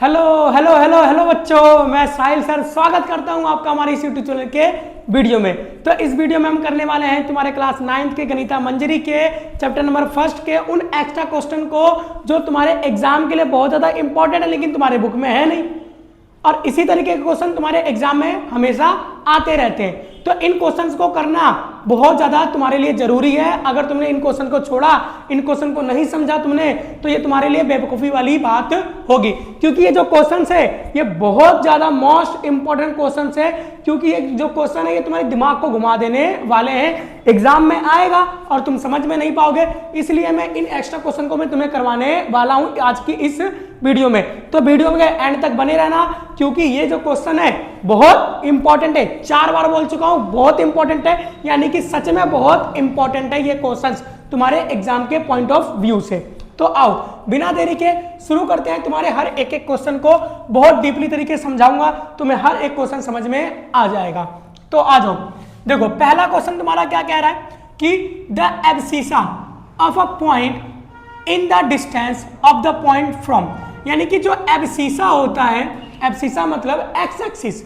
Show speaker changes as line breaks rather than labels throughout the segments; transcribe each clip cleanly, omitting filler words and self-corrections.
Hello hello hello hello बच्चों, मैं साहिल sir स्वागत करता हूं आपका हमारे इस यूट्यूब चैनल के वीडियो में। तो इस वीडियो में हम करने वाले हैं तुम्हारे क्लास 9th के गणिता मंजरी के चैप्टर नंबर 1 के उन एक्स्ट्रा क्वेश्चन को जो तुम्हारे एग्जाम के लिए बहुत ज़्यादा इंपॉर्टेंट है लेकिन तुम्हारे बुक में है नहीं, और इसी तरीके के क्वेश्चन तुम्हारे एग्जाम में हमेशा आते रहते हैं। तो इन क्वेश्चंस को करना बहुत ज़्यादा तुम्हारे लिए जरूरी है। अगर तुमने इन क्वेश्चन को छोड़ा, इन क्वेश्चन को नहीं समझा तुमने, तो ये तुम्हारे लिए बेवकूफ़ी वाली बात होगी, क्योंकि ये जो क्वेश्चंस है ये बहुत ज़्यादा मोस्ट इंपॉर्टेंट क्वेश्चंस है। क्योंकि ये जो क्वेश्चन है ये तुम्हारे दिमाग को घुमा देने वाले हैं, एग्जाम में आएगा और तुम समझ में नहीं पाओगे। इसलिए मैं इन एक्स्ट्रा क्वेश्चन को मैं तुम्हें करवाने वाला हूँ आज की इस वीडियो में। तो वीडियो में एंड तक बने रहना, क्योंकि ये जो क्वेश्चन है बहुत इंपॉर्टेंट है। 4 बार बोल चुका हूं, बहुत इंपॉर्टेंट है, यानी कि सच में बहुत इंपॉर्टेंट है ये क्वेश्चंस तुम्हारे एग्जाम के पॉइंट ऑफ व्यू से। तो आओ बिना देरी के शुरू करते हैं। तुम्हारे हर एक एक क्वेश्चन को बहुत डीपली तरीके से समझाऊंगा, तुम्हें हर एक क्वेश्चन समझ में आ जाएगा। तो आ जाओ, देखो पहला क्वेश्चन तुम्हारा क्या कह रहा है कि the abscissa of a point in the distance of the point from, यानी कि जो एब्सिसा होता है, एब्सिसा मतलब एक्स एक्सिस,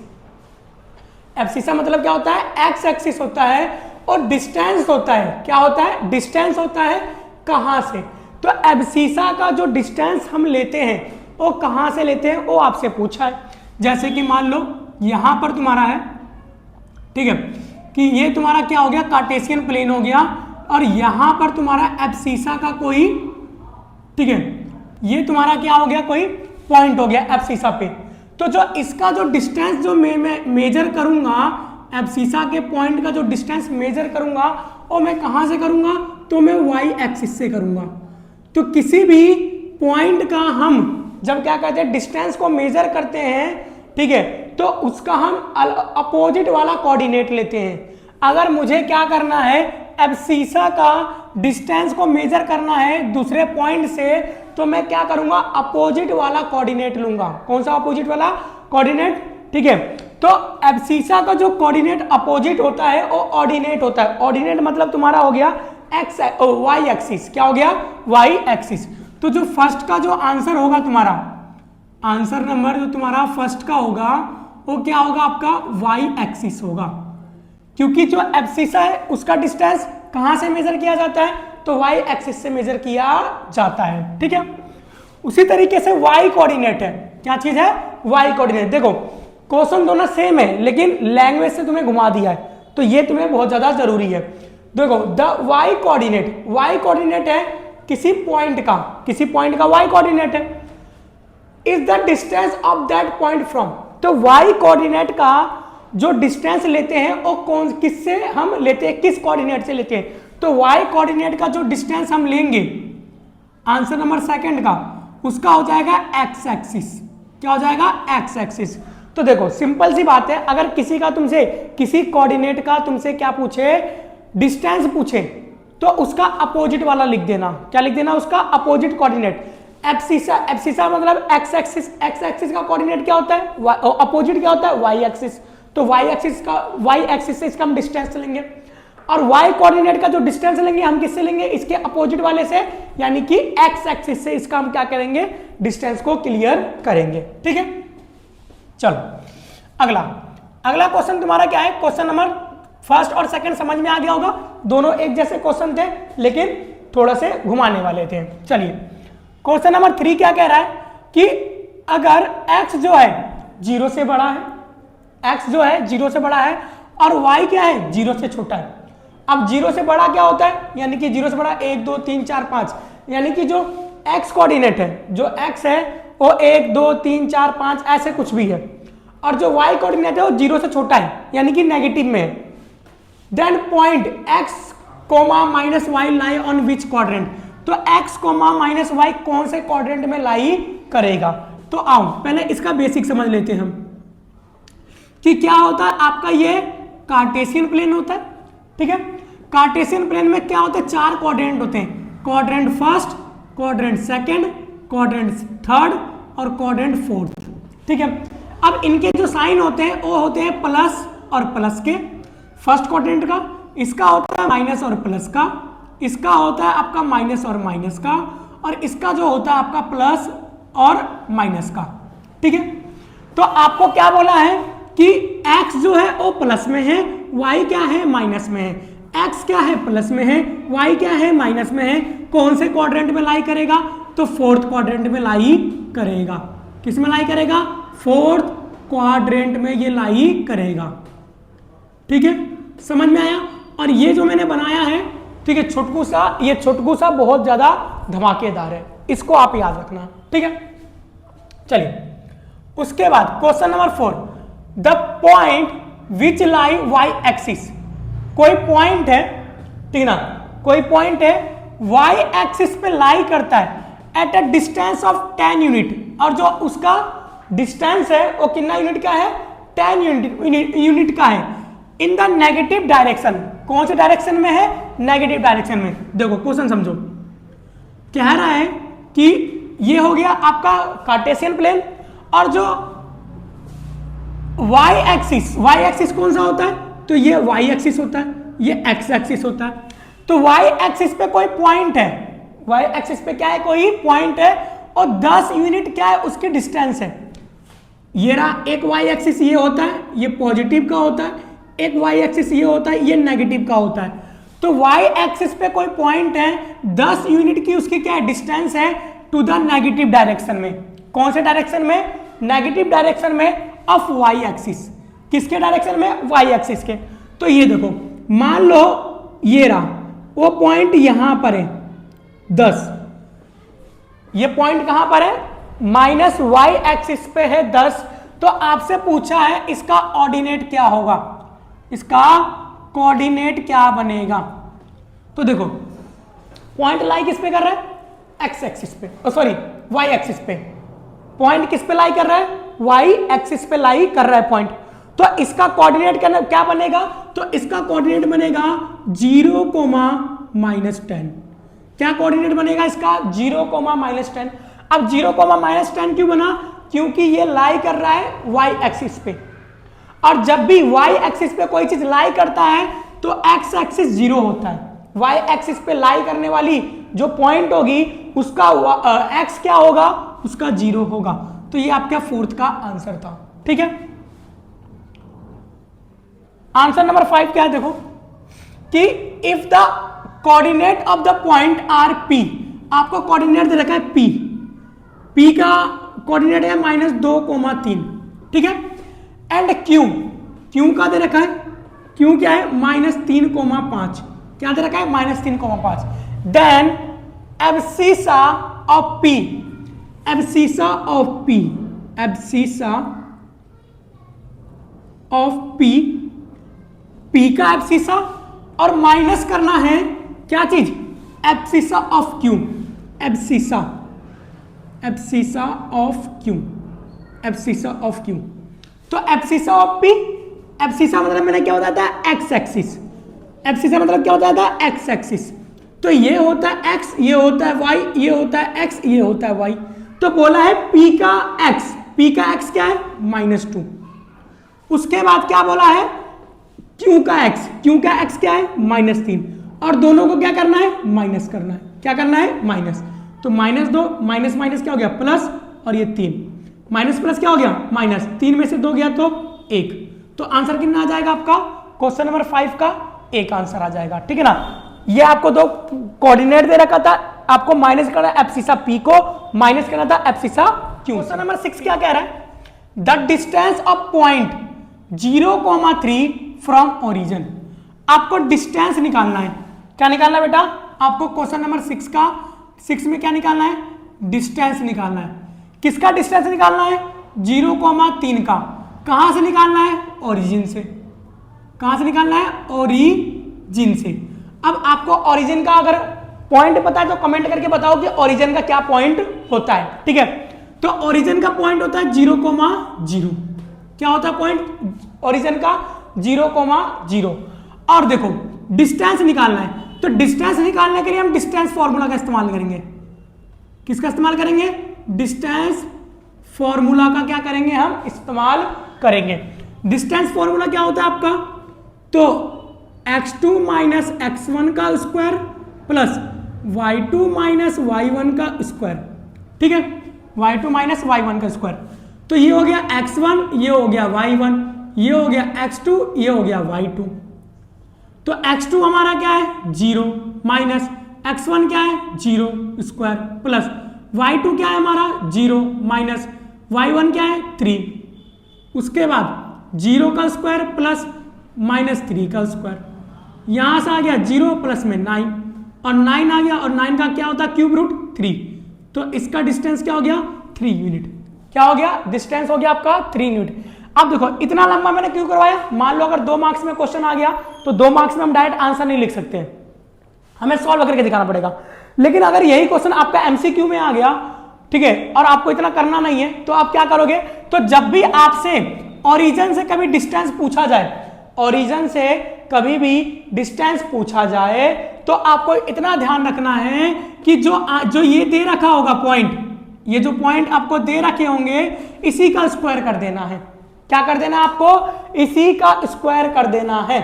एब्सिसा मतलब क्या होता है, एक्स एक्सिस होता है, और डिस्टेंस होता है, क्या होता है, डिस्टेंस होता है कहां से। तो एब्सिसा का जो डिस्टेंस हम लेते हैं वो कहां से लेते हैं, वो आपसे पूछा है। जैसे कि मान लो यहां पर तुम्हारा है, ठीक है, कि ये तुम्हारा क्या हो गया, कार्टेशियन प्लेन हो गया, और यहां पर तुम्हारा एब्सिसा का कोई, ठीक है, ये तुम्हारा क्या हो गया, कोई पॉइंट हो गया एब्सिसा पे। तो जो इसका जो डिस्टेंस जो मैं मेजर करूंगा, एब्सिसा के पॉइंट का जो डिस्टेंस मेजर करूंगा वो मैं कहां से करूंगा, तो मैं वाई एक्सिस से करूंगा। तो किसी भी पॉइंट का हम जब क्या कहते हैं, डिस्टेंस को मेजर करते हैं, ठीक है, तो उसका हम अपोजिट वाला कोऑर्डिनेट लेते हैं। अगर मुझे क्या करना है, एब्सिसा का डिस्टेंस को मेजर करना है दूसरे पॉइंट से, तो मैं क्या करूंगा, अपोजिट वाला कोऑर्डिनेट लूंगा। कौन सा अपोजिट वाला कोऑर्डिनेट, ठीक है। तो एब्सिसा का जो कोऑर्डिनेट अपोजिट होता है वो ऑर्डिनेट होता है। ऑर्डिनेट मतलब तुम्हारा हो गया एक्स वाई एक्सिस, क्या हो गया, वाई एक्सिस। तो जो फर्स्ट का जो आंसर होगा तुम्हारा, आंसर नंबर जो तुम्हारा फर्स्ट का होगा वो क्या होगा, आपका वाई एक्सिस होगा, क्योंकि जो एब्सिसा है उसका डिस्टेंस कहां से मेजर किया जाता है, तो वाई एक्सिस से मेजर किया जाता है, ठीक है। उसी तरीके से वाई कोऑर्डिनेट है, क्या चीज है, वाई कोऑर्डिनेट। देखो क्वेश्चन दोनों सेम है लेकिन लैंग्वेज से तुम्हें घुमा दिया है, तो ये तुम्हें बहुत ज्यादा जरूरी है। देखो the y coordinate, y coordinate है किसी पॉइंट का, किसी पॉइंट का वाई कोऑर्डिनेट है, is the distance of that point from. तो वाई कोऑर्डिनेट का जो डिस्टेंस लेते हैं वो कौन, किससे हम लेते हैं, किस कोऑर्डिनेट से लेते हैं, तो वाई कोऑर्डिनेट का जो डिस्टेंस हम लेंगे आंसर नंबर सेकंड का, उसका हो जाएगा एक्स एक्सिस। क्या हो जाएगा, एक्स एक्सिस। तो देखो सिंपल सी बात है, अगर किसी का तुमसे, किसी कोऑर्डिनेट का तुमसे क्या पूछे, डिस्टेंस पूछे, तो उसका अपोजिट वाला लिख देना। क्या लिख देना, उसका अपोजिट कोऑर्डिनेट। एब्सिसा, एब्सिसा मतलब एक्स एक्सिस, एक्स एक्सिस का कोऑर्डिनेट क्या होता है, अपोजिट क्या होता है, वाई एक्सिस। तो वाई एक्सिस का, वाई एक्सिस से इसका हम डिस्टेंस लेंगे, और वाई कोऑर्डिनेट का जो डिस्टेंस लेंगे हम किससे लेंगे, इसके अपोजिट वाले से, यानी कि एक्स एक्सिस से इसका हम क्या करेंगे, डिस्टेंस को क्लियर करेंगे, ठीक है। चलो अगला, अगला क्वेश्चन तुम्हारा क्या है, क्वेश्चन नंबर फर्स्ट और सेकंड समझ में आ गया होगा, दोनों एक जैसे क्वेश्चन थे लेकिन थोड़ा से घुमाने वाले थे। चलिए क्वेश्चन नंबर 3 क्या कह रहा है कि अगर x जो है 0 से बड़ा है, x जो है 0 से बड़ा है और y क्या है 0 से छोटा है। अब 0 से बड़ा क्या होता है, यानी कि 0 से बड़ा 1 2 3 4 5, यानी कि जो x कोऑर्डिनेट है, जो x है वो 1 2 3 4 5 ऐसे कुछ भी है, और जो y कोऑर्डिनेट है वो 0 से छोटा है, यानी कि नेगेटिव में है। Then point x, minus y lie on which quadrant. तो x, माइनस वाई कौन से क्वाड्रेंट में लाई करेगा। तो आओ पहले इसका बेसिक समझ लेते हैं हम कि क्या होता है आपका, ये कार्टेशियन प्लेन होता है, ठीक है। कार्टेशियन प्लेन में क्या होता है, 4 क्वाड्रेंट होते हैं, quadrant first, quadrant second, quadrant third और क्वाड्रेंट फोर्थ, ठीक है। अब इनके जो साइन होते हैं वो होते हैं प्लस और प्लस के। फर्स्ट क्वाड्रेंट का इसका होता है माइनस और प्लस का, इसका होता है आपका माइनस और माइनस का, और इसका जो होता है आपका प्लस और माइनस का, ठीक है। तो आपको क्या बोला है कि x जो है वो प्लस में है, y क्या है माइनस में है। x क्या है प्लस में है, y क्या है माइनस में है। कौन से क्वाड्रेंट में लाई करेगा, तो फोर्थ क्वाड्रेंट में लाई करेगा। किस में लाई करेगा, फोर्थ क्वाड्रेंट में ये लाई करेगा। ठीक है, समझ में आया। और ये जो मैंने बनाया है, ठीक है, छुटकू सा, ये छुटकू सा बहुत ज्यादा धमाकेदार है, इसको आप याद रखना। ठीक है, चलिए उसके बाद question number 4, the point which lie y axis. कोई पॉइंट है, ठीक ना, कोई पॉइंट है y एक्सिस पे लाई करता है at a distance of 10 unit, और जो उसका डिस्टेंस है वो कितना यूनिट का है, 10 यूनिट का है, इन द नेगेटिव डायरेक्शन। कौन से डायरेक्शन में है, नेगेटिव डायरेक्शन में। देखो क्वेश्चन समझो, कह रहा है कि ये हो गया आपका कार्टेशियन प्लेन, और जो y एक्सिस कौन सा होता है, तो ये y एक्सिस होता है, ये x एक्सिस होता है। तो y एक्सिस पे कोई पॉइंट है, y एक्सिस पे क्या है, कोई पॉइंट है, और 10 यूनिट क्या है उसकी डिस्टेंस है। ये रहा एक y एक्सिस ये होता है, ये पॉजिटिव का होता है, एक y एक्सिस ये होता है, ये नेगेटिव का होता है। तो y एक्सिस पे कोई पॉइंट है, 10 यूनिट की उसकी क्या है डिस्टेंस है टू द नेगेटिव डायरेक्शन में। कौन से डायरेक्शन में, नेगेटिव डायरेक्शन में ऑफ y एक्सिस। किसके डायरेक्शन में, y एक्सिस के। तो ये देखो मान लो ये रहा वो पॉइंट यहां पर है 10, ये पॉइंट कहां पर है, माइनस y एक्सिस पे है 10। तो आपसे पूछा है इसका ऑर्डिनेट क्या होगा, इसका कोऑर्डिनेट क्या बनेगा। तो देखो पॉइंट लाई किस पे कर रहा है, x एक्सिस पे, सॉरी y एक्सिस पे। पॉइंट किस पे लाई कर रहा है, y एक्सिस पे लाई कर रहा है पॉइंट। तो इसका कोऑर्डिनेट क्या बनेगा, तो इसका कोऑर्डिनेट बनेगा 0,-10। क्या कोऑर्डिनेट बनेगा इसका, 0,-10। अब 0,-10 क्यों बना, क्योंकि ये लाई कर रहा है y एक्सिस पे, और जब भी y एक्सिस पे कोई चीज लाई करता है तो x एक्सिस 0 होता है। y एक्सिस पे लाई करने वाली जो पॉइंट होगी उसका x क्या होगा, उसका 0 होगा। तो ये आपका फोर्थ का आंसर था। ठीक है, आंसर नंबर 5 क्या है, देखो कि if the coordinate of the point are p, आपको कोऑर्डिनेट दे रखा है p का कोऑर्डिनेट है -2,3, ठीक है, एंड q का दे रखा है, q क्या है -3,5, क्या दे रखा है -3,5। Then abscissa of p, abscissa of p का एब्सिसा, और माइनस करना है क्या चीज, abscissa of q, abscissa of q। तो एब्सिसा ऑफ p, एब्सिसा मतलब मैंने क्या बताया था, x एक्सिस। एब्सिसा मतलब क्या होता था, x एक्सिस। तो ये होता है x, ये होता है y, ये होता है x, ये होता है y। तो बोला है p का x क्या है -2। उसके बाद क्या बोला है, q का x क्या है -3, और दोनों को क्या करना है, माइनस करना है। क्या करना है, माइनस। तो -2 माइनस माइनस क्या हो गया, प्लस, और ये 3 माइनस प्लस क्या हो गया, माइनस। 3 में से 2 गया तो 1। तो आंसर कितना आ जाएगा आपका, क्वेश्चन नंबर 5 का 1 आंसर आ जाएगा। ठीक है ना, ये आपको 2 कोऑर्डिनेट दे रखा था, आपको माइनस करना है एब्सिसा p को, माइनस करना था एब्सिसा q। क्वेश्चन नंबर 6 क्या कह रहा है, the distance of point 0,3 from origin. आपको डिस्टेंस निकालना है। क्या निकालना है बेटा, आपको क्वेश्चन नंबर 6 में क्या निकालना है, डिस्टेंस निकालना है। किसका डिस्टेंस निकालना है, 0,3 का। कहां से निकालना है, ओरिजिन से। कहां से निकालना है, ओरिजिन से। अब आपको ओरिजिन का अगर पॉइंट पता है तो कमेंट करके बताओ कि ओरिजिन का क्या पॉइंट होता है। ठीक है, तो ओरिजिन का पॉइंट होता है 0,0। क्या होता है पॉइंट ओरिजिन का, 0,0। और देखो डिस्टेंस निकालना है, तो डिस्टेंस निकालने के लिए हम डिस्टेंस फॉर्मूला का इस्तेमाल करेंगे। किसका इस्तेमाल करेंगे, डिस्टेंस फॉर्मूला का क्या करेंगे, हम इस्तेमाल करेंगे। डिस्टेंस फॉर्मूला क्या होता है आपका, तो x2 माइनस x1 का square plus y2 minus y1 का स्क्वायर। ठीक है, y2 माइनस y1 का स्क्वायर। तो ये हो गया x1, ये हो गया y1, ये हो गया x2, ये हो गया y2। तो x2 हमारा क्या है 0 माइनस x1 क्या है 0 स्क्वायर प्लस y2 क्या है हमारा 0 माइनस y1 क्या है 3। उसके बाद 0 का स्क्वायर प्लस माइनस 3 का स्क्वायर, यहां से आ गया 0 प्लस में 9 और 9 आ गया, और 9 का क्या होता है क्यूब रूट 3। तो इसका डिस्टेंस क्या हो गया 3 यूनिट। क्या हो गया डिस्टेंस हो गया आपका 3 यूनिट। अब देखो इतना लंबा मैंने क्यों करवाया, मान लो अगर 2 मार्क्स में क्वेश्चन आ गया तो 2 मार्क्स में हम डायरेक्ट आंसर नहीं लिख सकते, हमें सॉल्व करके दिखाना पड़ेगा। लेकिन अगर यही क्वेश्चन आपका एमसीक्यू में आ गया, ठीक है, और आपको इतना करना नहीं है, तो आप क्या करोगे, तो जब भी आपसे ओरिजिन से कभी डिस्टेंस पूछा जाए, ओरिजिन से कभी भी डिस्टेंस पूछा जाए, तो आपको इतना ध्यान रखना है कि जो ये दे रखा होगा पॉइंट, ये जो पॉइंट आपको दे रखे होंगे, इसी का स्क्वायर कर देना है। क्या कर देना है आपको, इसी का स्क्वायर कर देना है।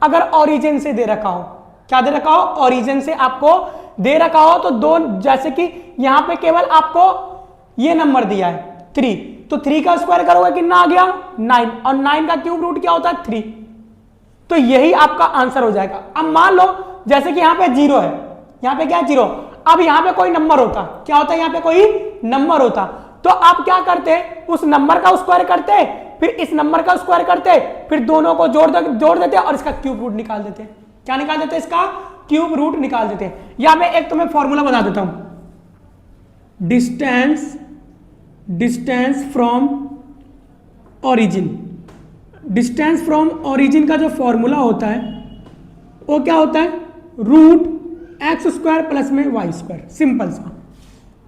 अगर ओरिजिन से दे रखा हो, क्या दे रखा हो, ओरिजिन से आपको दे रखा हो, तो दो, जैसे कि यहां पे केवल आपको ये नंबर दिया है 3, तो 3 का स्क्वायर करोगे कितना आ गया 9, और 9 का क्यूब रूट क्या होता है 3, तो यही आपका आंसर हो जाएगा। अब मान लो जैसे कि यहां पे 0 है, यहां पे क्या है 0, अब यहां पे कोई नंबर होता, क्या होता है यहां पे कोई नंबर होता, तो आप क्या करते, उस नंबर का स्क्वायर करते, फिर इस नंबर का स्क्वायर करते, फिर दोनों को जोड़ देते और इसका क्यूब रूट निकाल देते। क्या निकाल देते, इसका क्यूब रूट निकाल देते। या मैं एक तुम्हें फॉर्मूला बता देता हूं, distance from origin, distance from origin का जो फॉर्मूला होता है वो क्या होता है, रूट एक्स स्क्वायर प्लस में वाई स्क्वायर, सिंपल सा।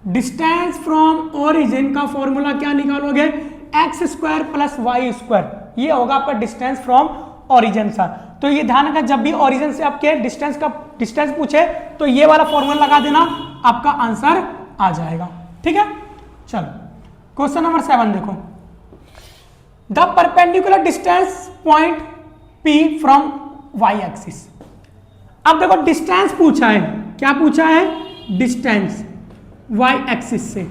डिस्टेंस फ्रॉम ओरिजिन का फॉर्मूला क्या निकालोगे, x square plus y square, ये होगा आपका डिस्टेंस फ्रॉम ओरिजिन सा। तो ये ध्यान रखना, जब भी ओरिजिन से आपके डिस्टेंस पूछे तो ये वाला फॉर्मूला लगा देना, आपका आंसर आ जाएगा। ठीक है, चलो क्वेश्चन नंबर 7 देखो, the perpendicular distance point P from y axis. अब देखो डिस्टेंस पूछा है, क्या पूछा है, डिस्टेंस y एक्सिस से।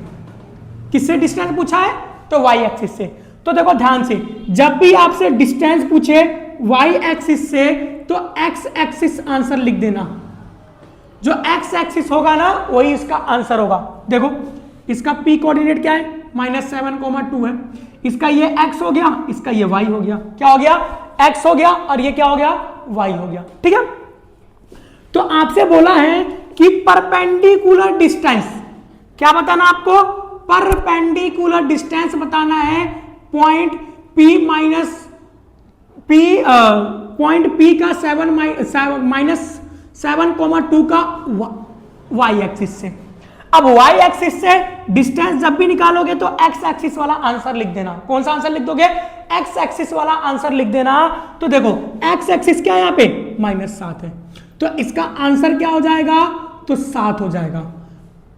किससे डिस्टेंस पूछा है, तो y एक्सिस से। तो देखो ध्यान से, जब भी आपसे डिस्टेंस पूछे y एक्सिस से, तो x एक्सिस आंसर लिख देना, जो x एक्सिस होगा ना वही इसका आंसर होगा। देखो इसका p कोऑर्डिनेट क्या है, -7,2 है, इसका ये x हो गया, इसका ये y हो गया, क्या हो गया, x हो गया, और ये क्या हो गया, y हो गया। ठीक है, तो आपसे बोला है कि परपेंडिकुलर डिस्टेंस, क्या बताना आपको, परपेंडिकुलर डिस्टेंस बताना है पॉइंट P का 7-2 का y एक्सिस से। अब y एक्सिस से डिस्टेंस जब भी निकालोगे तो x एक्सिस वाला आंसर लिख देना। कौन सा आंसर लिख दोगे, x एक्सिस वाला आंसर लिख देना। तो देखो x एक्सिस क्या है, यहाँ पे -7 है, तो इसका आंसर क्या हो जाएगा, तो 7 हो जाएगा।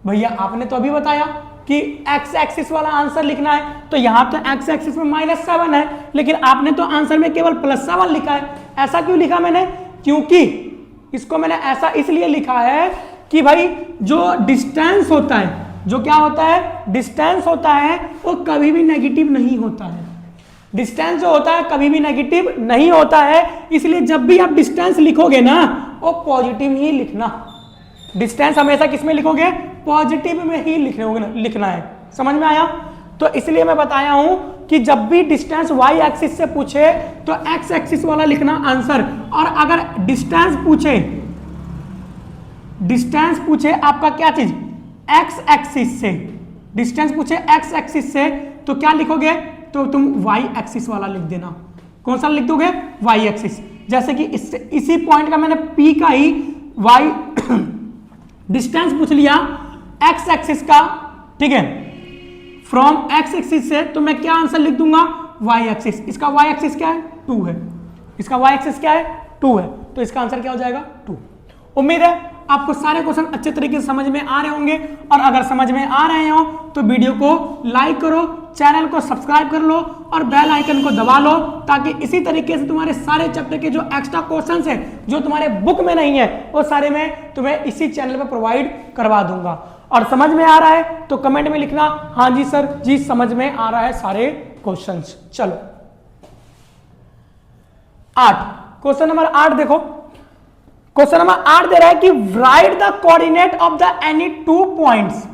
भैया आपने तो अभी बताया कि x एक्सिस वाला आंसर लिखना है, तो यहां तो x एक्सिस में -7 है, लेकिन आपने तो आंसर में केवल +7 लिखा है। ऐसा क्यों लिखा मैंने, क्योंकि इसको मैंने ऐसा इसलिए लिखा है कि भाई जो डिस्टेंस होता है, जो क्या होता है, डिस्टेंस होता है, वो कभी भी नेगेटिव नहीं होता है। डिस्टेंस जो होता है कभी भी नेगेटिव नहीं होता है, इसलिए जब भी आप डिस्टेंस लिखोगे ना, वो पॉजिटिव ही लिखना। डिस्टेंस हमेशा किस में लिखोगे, पॉजिटिव में ही लिखना है। समझ में आया, तो इसलिए मैं बताया हूं कि जब भी डिस्टेंस y एक्सिस से पूछे तो x एक्सिस वाला लिखना आंसर, और अगर डिस्टेंस पूछे आपका क्या चीज, x एक्सिस से, डिस्टेंस पूछे x एक्सिस से, तो क्या लिखोगे, तो तुम y एक्सिस वाला लिख देना। कौन सा लिख दोगे, y एक्सिस। जैसे कि इसी पॉइंट का मैंने P का ही y डिस्टेंस पूछ लिया x एक्सिस का, ठीक है, फ्रॉम x एक्सिस से, तो मैं क्या आंसर लिख दूंगा, y एक्सिस। इसका y एक्सिस क्या है, 2 है, इसका y एक्सिस क्या है, 2 है, तो इसका आंसर क्या हो जाएगा, 2। उम्मीद है आपको सारे क्वेश्चन अच्छे तरीके से समझ में आ रहे होंगे, और अगर समझ में आ रहे हो तो वीडियो को लाइक करो, चैनल को सब्सक्राइब कर लो और बेल आइकन को दबा लो, ताकि इसी तरीके से तुम्हारे सारे चैप्टर के जो एक्स्ट्रा क्वेश्चंस हैं जो तुम्हारे बुक में नहीं है, वो सारे मैं तुम्हें इसी चैनल पर प्रोवाइड करवा दूंगा। और समझ में आ रहा है तो कमेंट में लिखना हाँ जी सर जी समझ में आ रहा है सारे क्वेश्चंस। चलो 8, क्वेश्चन नंबर 8 देखो। क्वेश्चन नंबर 8 दे रहा है कि right the coordinate of the any 2 points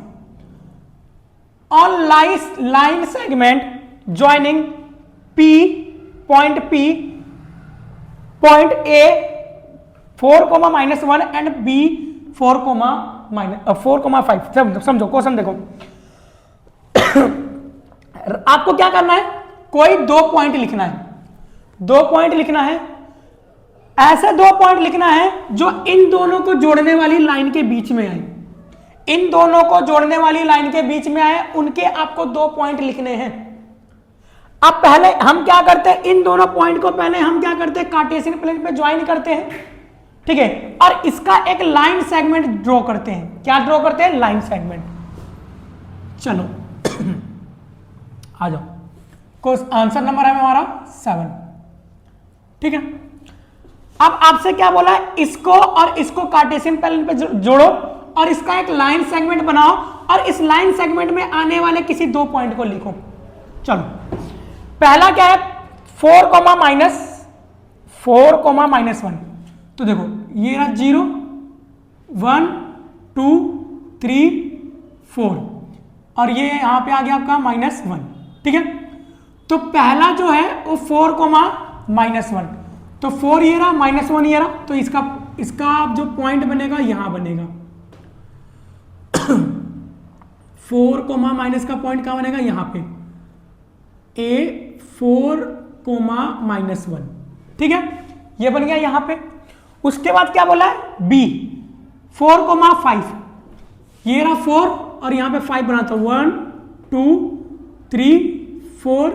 on line segment joining P point A 4, -1 and B 4,5। समझो क्वेश्चन देखो। आपको क्या करना है, कोई 2 पॉइंट लिखना है, 2 पॉइंट लिखना है, ऐसे 2 पॉइंट लिखना है जो इन दोनों को जोड़ने वाली लाइन के बीच में आए, इन दोनों को जोड़ने वाली लाइन के बीच में आए, उनके आपको 2 पॉइंट लिखने हैं। अब पहले हम क्या करते हैं, इन दोनों पॉइंट को पहले हम क्या करते हैं, कार्टेशियन प्लेन पे ज्वाइन करते हैं, ठीक है, और इसका एक लाइन सेगमेंट ड्रॉ करते हैं। क्या ड्रॉ करते हैं, लाइन सेगमेंट। चलो आ जाओ, आंसर नंबर है हमारा 7, ठीक है। अब आपसे क्या बोला है, इसको और इसको कार्टेशियन प्लेन पे जोड़ो और इसका एक लाइन सेगमेंट बनाओ और इस लाइन सेगमेंट में आने वाले किसी 2 पॉइंट को लिखो। चलो पहला क्या है, 4, -1। तो देखो ये रहा 0, 1, 2, 3, 4 और ये यहां पे आ गया आपका -1, ठीक है। तो पहला जो है वो 4, -1, तो 4 ये रहा, -1 ये रहा, तो इसका जो पॉइंट बनेगा यहां बनेगा। 4, माइनस का पॉइंट कहां बनेगा, यहां पे A 4, -1, ठीक है, ये बन गया यहां पे। उसके बाद क्या बोला है, B 4, 5, ये रहा 4 और यहां पे 5 बनाता हूं, 1, 2, 3, 4,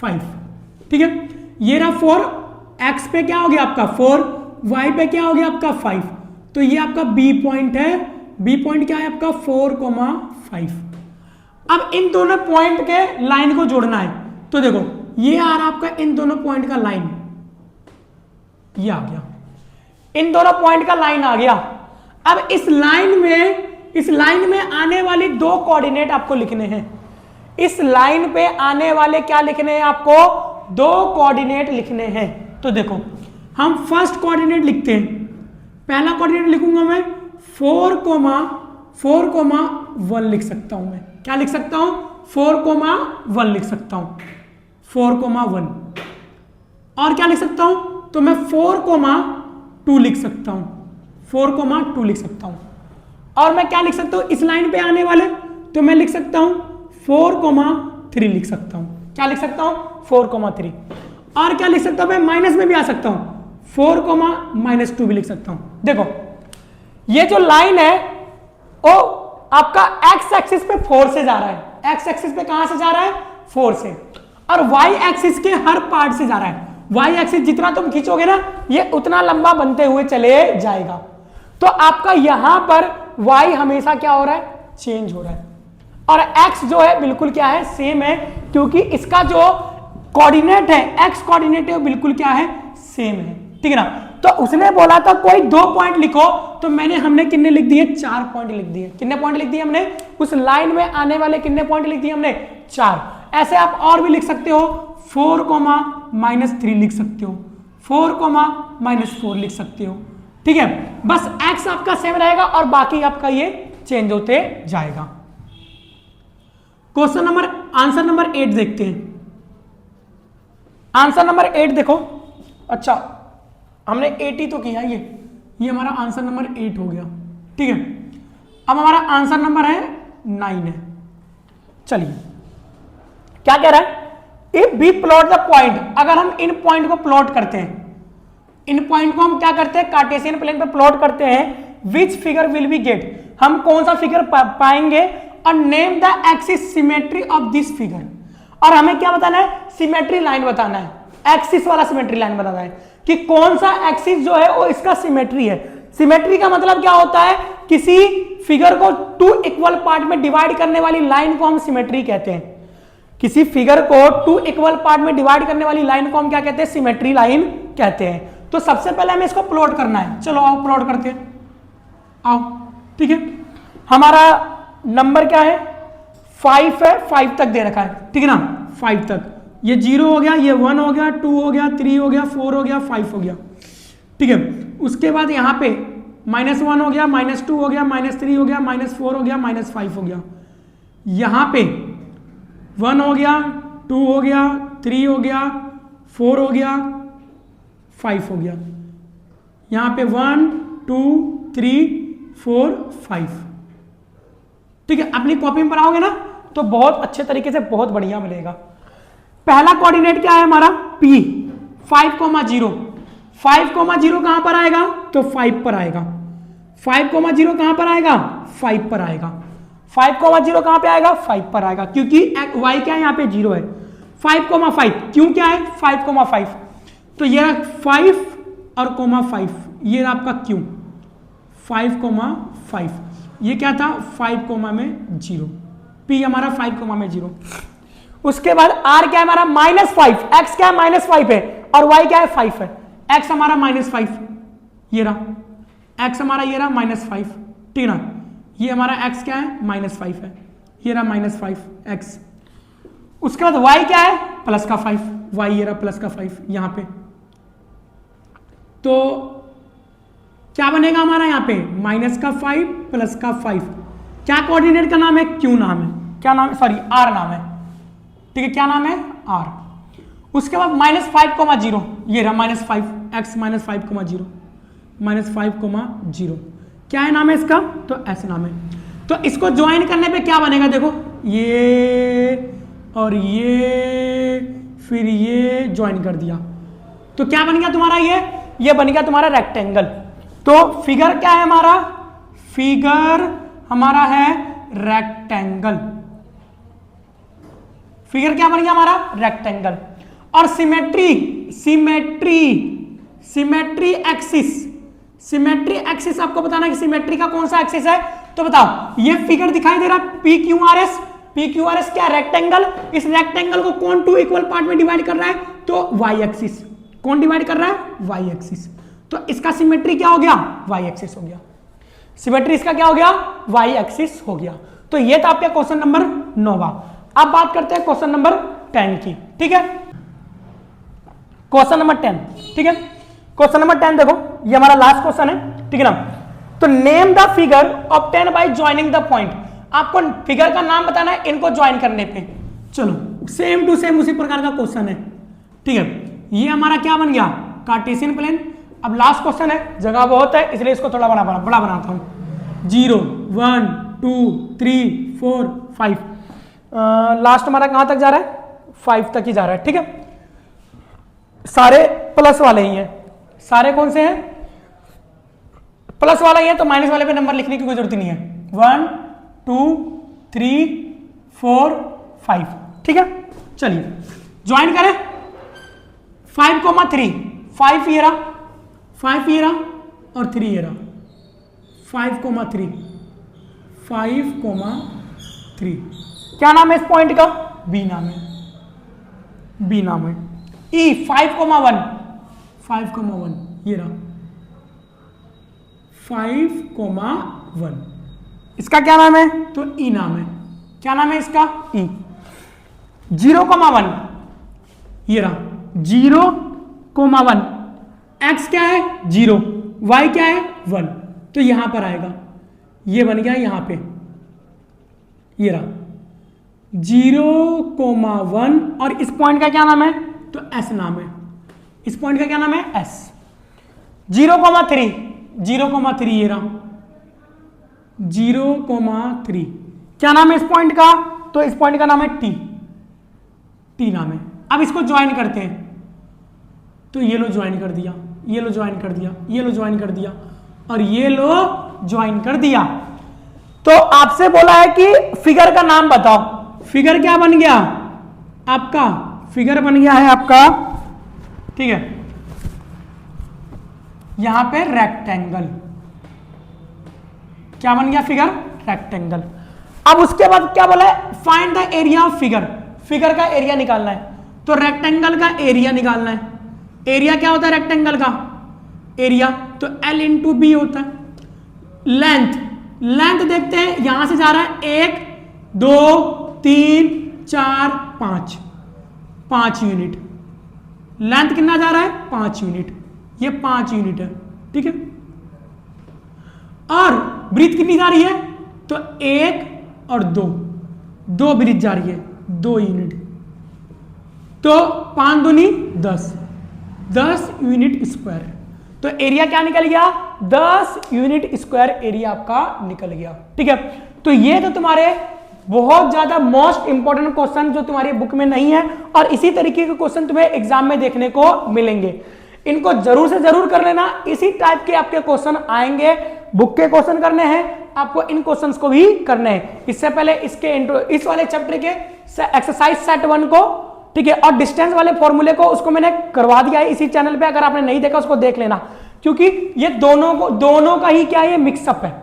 5, ठीक है। ये रहा 4, X पे क्या हो गया आपका 4, Y पे क्या हो गया आपका 5, तो ये आपका B पॉइंट है। B पॉइंट क्या है आपका 4, 5। अब इन दोनों पॉइंट के लाइन को जोड़ना है, तो देखो ये आ रहा आपका इन दोनों पॉइंट का लाइन, ये आ गया, इन दोनों पॉइंट का लाइन आ गया। अब इस लाइन में आने वाली 2 कोऑर्डिनेट आपको लिखने हैं। इस लाइन पे आने वाले क्या लिखने हैं आपको, 2 कोऑर्डिनेट लिखने हैं। तो देखो हम फर्स्ट कोऑर्डिनेट लिखते हैं। पहला कोऑर्डिनेट लिखूंगा मैं 4, 1 लिख सकता हूं मैं। क्या लिख सकता हूं, 4, 1 लिख सकता हूं, 4, 1। और क्या लिख सकता हूं, तो मैं 4, 2 लिख सकता हूं, 4, 2 लिख सकता हूं। और मैं क्या लिख सकता हूं, इस लाइन पे आने वाले, तो मैं लिख सकता हूं 4, 3 लिख सकता हूं। क्या लिख सकता हूं, 4, 3। और क्या लिख सकता हूं, मैं माइनस में भी आ सकता हूं, 4, -2 भी लिख सकता हूं। देखो ये जो लाइन है वो आपका एक्स एक्सिस पे 4 से जा रहा है, एक्स एक्सिस पे कहां से जा रहा है, 4 से, और वाई एक्सिस के हर पार्ट से जा रहा है। वाई एक्सिस जितना तुम खींचोगे ना ये उतना लंबा बनते हुए चले जाएगा। तो आपका यहां पर वाई हमेशा क्या हो रहा है, चेंज हो रहा है, और एक्स जो है बिल्कुल क्या है, सेम है, क्योंकि इसका जो कोऑर्डिनेट है, एक्स कोऑर्डिनेट है, बिल्कुल क्या है, सेम है, ठीक है ना। तो उसने बोला था कोई 2 पॉइंट लिखो, तो हमने कितने लिख दिए, 4 पॉइंट लिख दिए। कितने पॉइंट लिख दिए हमने, उस लाइन में आने वाले कितने पॉइंट लिख दिए हमने, 4। ऐसे आप और भी लिख सकते हो, 4, -3 लिख सकते हो, 4, -4 लिख सकते हो, ठीक है। बस एक्स आपका सेम रहेगा और बाकी आपका ये चेंज होते जाएगा। आंसर नंबर 8 देखते हैं। आंसर नंबर 8 देखो, अच्छा हमने 8 ही तो किया, ये हमारा आंसर नंबर 8 हो गया, ठीक है। अब हमारा आंसर नंबर है 9 है। चलिए क्या कह रहा है, if we plot the point, अगर हम इन पॉइंट को प्लॉट करते हैं, इन पॉइंट को हम क्या करते हैं, कार्टेशियन प्लेन पे प्लॉट करते हैं, which figure will we get, हम कौन सा फिगर पाएंगे, और name the axis symmetry of this figure, और हमें क्या बताना है, सिमेट्री लाइन बताना है, एक्सिस वाला सिमेट्री लाइन बताना है कि कौन सा एक्सिस जो है वो इसका सिमेट्री है। सिमेट्री का मतलब क्या होता है, किसी फिगर को 2 इक्वल पार्ट में डिवाइड करने वाली लाइन को हम सिमेट्री कहते हैं। किसी फिगर को 2 इक्वल पार्ट में डिवाइड करने वाली लाइन को हम क्या कहते हैं, सिमेट्री लाइन कहते हैं। तो सबसे पहले हमें इसको प्लॉट करना है, चलो आओ प्लॉट करते हैं, आओ, ठीक है। हमारा नंबर क्या है 5 है, 5 तक दे रखा है, ठीक है ना, 5 तक, ये 0 हो गया, ये 1 हो गया, 2 हो गया, 3 हो गया, 4 हो गया, 5 हो गया, ठीक है। उसके बाद यहाँ पे -1 हो गया, -2 हो गया, -3 हो गया, -4 हो गया, -5 हो गया, यहाँ पे 1 हो गया, 2 हो गया, 3 हो गया, 4 हो गया, 5 हो गया, यहाँ पे 1 2 3 4 5, ठीक है। अपनी कॉपी में बनाओगे ना तो बहुत अच्छे तरीके से, बहुत बढ़िया मिलेगा। पहला कोऑर्डिनेट क्या है हमारा P, 5,0, 5,0 कहां पर आएगा तो 5 पर आएगा, 5,0 कहां पर आएगा 5 पर आएगा, 5,0 कहां पे आएगा 5 पर आएगा, क्योंकि y क्या है यहाँ पे 0 है, 5,5 क्यों क्या है 5,5, तो ये 5 और 5, ये आपका क्यों 5,5, ये क्या था 5,0, P हमारा 5,0। उसके बाद R क्या है हमारा -5, X क्या है -5 है और Y क्या है 5 है, X हमारा -5, ये रहा X हमारा, ये रहा -5, ठीक ना, ये हमारा X क्या है -5 है, ये रहा -5 X। उसके बाद Y क्या है +5, Y ये रहा +5 यहां पे, तो क्या बनेगा हमारा यहाँ पे -5 +5, क्या कोऑर्डिनेट का नाम है Q नाम है, क्या नाम है सॉरी R नाम है, ठीक है, क्या नाम है R। उसके बाद -5,0, ये रहा -5 X -5,0, -5,0 क्या है नाम है इसका तो S नाम है। तो इसको ज्वाइन करने पे क्या बनेगा देखो, ये और ये फिर ये ज्वाइन कर दिया तो क्या बन गया तुम्हारा, ये बन गया तुम्हारा रेक्टेंगल। तो फिगर क्या है हमारा, फिगर हमारा है रेक्टेंगल, फिगर क्या बन गया हमारा रेक्टेंगल। और सिमेट्री एक्सिस आपको बताना है कि सिमेट्री का कौन सा एक्सिस है, तो बताओ ये फिगर दिखाई दे रहा है PQRS क्या रेक्टेंगल, इस रेक्टेंगल को कौन 2 इक्वल पार्ट में डिवाइड कर रहा है तो वाई एक्सिस, कौन डिवाइड कर रहा है वाई एक्सिस, तो इसका सिमेट्री क्या हो गया वाई एक्सिस हो गया, सिमेट्री इसका क्या हो गया वाई एक्सिस हो गया। तो ये था आपका क्वेश्चन नंबर 9। अब बात करते हैं क्वेश्चन नंबर 10 की, ठीक है, क्वेश्चन नंबर 10, ठीक है। क्वेश्चन नंबर 10 देखो, ये हमारा लास्ट क्वेश्चन है, ठीक है ना। तो name the figure obtain bye joining the point, आपको फिगर का नाम बताना है इनको ज्वाइन करने पे। चलो सेम टू सेम उसी प्रकार का क्वेश्चन है, ठीक है। ये हमारा क्या बन गया कार्टेशियन प्लेन। अब लास्ट क्वेश्चन है, जगह बहुत है इसलिए इसको थोड़ा बड़ा बनाता हूं। 0 1 2 3 4 5, लास्ट हमारा कहां तक जा रहा है 5 तक ही जा रहा है, ठीक है। सारे प्लस वाले ही हैं, सारे कौन से हैं प्लस वाला ही है, तो माइनस वाले पे नंबर लिखने की कोई जरूरत नहीं है। 1 2 3 4 5, ठीक है। चलिए ज्वाइन करें 5,3, 5 ये रहा, 5 ये रहा और 3 ये रहा, 5,3, 5,3, क्या नाम है इस पॉइंट का बी नाम है, बी नाम है। ई 5,1, 5,1 ये रहा 5,1, इसका क्या नाम है तो ई नाम है, क्या नाम है इसका ई। 0,1 ये रहा 0,1, एक्स क्या है 0, वाई क्या है 1, तो यहां पर आएगा, ये बन गया यहां पे, ये रहा 0,1 और इस पॉइंट का क्या नाम है तो एस नाम है, इस पॉइंट का क्या नाम है एस। 0,3, 0,3 ये रहा 0,3, क्या नाम है इस पॉइंट का तो इस पॉइंट का नाम है टी, टी नाम है। अब इसको ज्वाइन करते हैं, तो ये लो ज्वाइन कर दिया, ये लो ज्वाइन कर दिया, ये लो ज्वाइन कर दिया और ये लो ज्वाइन कर दिया। तो आपसे बोला है कि फिगर का नाम बताओ, फिगर क्या बन गया आपका, फिगर बन गया है आपका, ठीक है, यहां पे रेक्टेंगल, क्या बन गया फिगर रेक्टेंगल। अब उसके बाद क्या बोला है find the area of figure, figure का एरिया निकालना है, तो रेक्टेंगल का एरिया निकालना है। एरिया क्या होता है रेक्टेंगल का एरिया तो L इंटू बी होता है। लेंथ लेंथ देखते हैं, यहां से जा रहा है 1 2 3 4 5, 5 यूनिट। लेंथ कितना जा रहा है? 5 यूनिट। ये 5 यूनिट है, ठीक है। और ब्रीथ कितनी जा रही है? तो 1 और 2 ब्रीथ जा रही है, 2 यूनिट। तो 5 दूनी 10 यूनिट स्क्वायर। तो एरिया क्या निकल गया? 10 यूनिट स्क्वायर एरिया आपका निकल गया, ठीक है। तो ये तो तुम्हारे बहुत ज्यादा मोस्ट इंपॉर्टेंट क्वेश्चन जो तुम्हारी बुक में नहीं है, और इसी तरीके के क्वेश्चन तुम्हें एग्जाम में देखने को मिलेंगे। इनको जरूर से जरूर कर लेना, इसी टाइप के आपके क्वेश्चन आएंगे। बुक के क्वेश्चन करने हैं, आपको इन क्वेश्चंस को भी करने हैं। इससे पहले इस वाले चैप्टर के एक्सरसाइज सेट 1 को, ठीक है, और डिस्टेंस वाले फॉर्मूले को उसको मैंने करवा दिया है इसी चैनल पे। अगर आपने नहीं देखा उसको देख लेना, क्योंकि ये दोनों का ही क्या है, मिक्सअप है,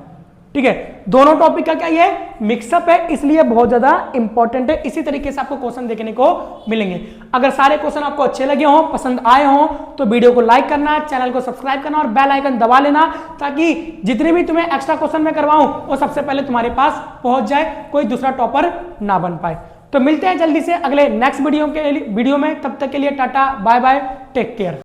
ठीक है। दोनों टॉपिक का क्या ये मिक्सअप है, इसलिए बहुत ज्यादा इंपॉर्टेंट है। इसी तरीके से आपको क्वेश्चन देखने को मिलेंगे। अगर सारे क्वेश्चन आपको अच्छे लगे हों, पसंद आए हों, तो वीडियो को लाइक करना, चैनल को सब्सक्राइब करना और बेल आइकन दबा लेना, ताकि जितने भी तुम्हें एक्स्ट्रा क्वेश्चन मैं करवाऊं वो सबसे पहले तुम्हारे पास पहुंच जाए, कोई दूसरा टॉपर ना बन पाए। तो मिलते हैं जल्दी से अगले नेक्स्ट वीडियो में। तब तक के लिए टाटा बाय बाय, टेक केयर।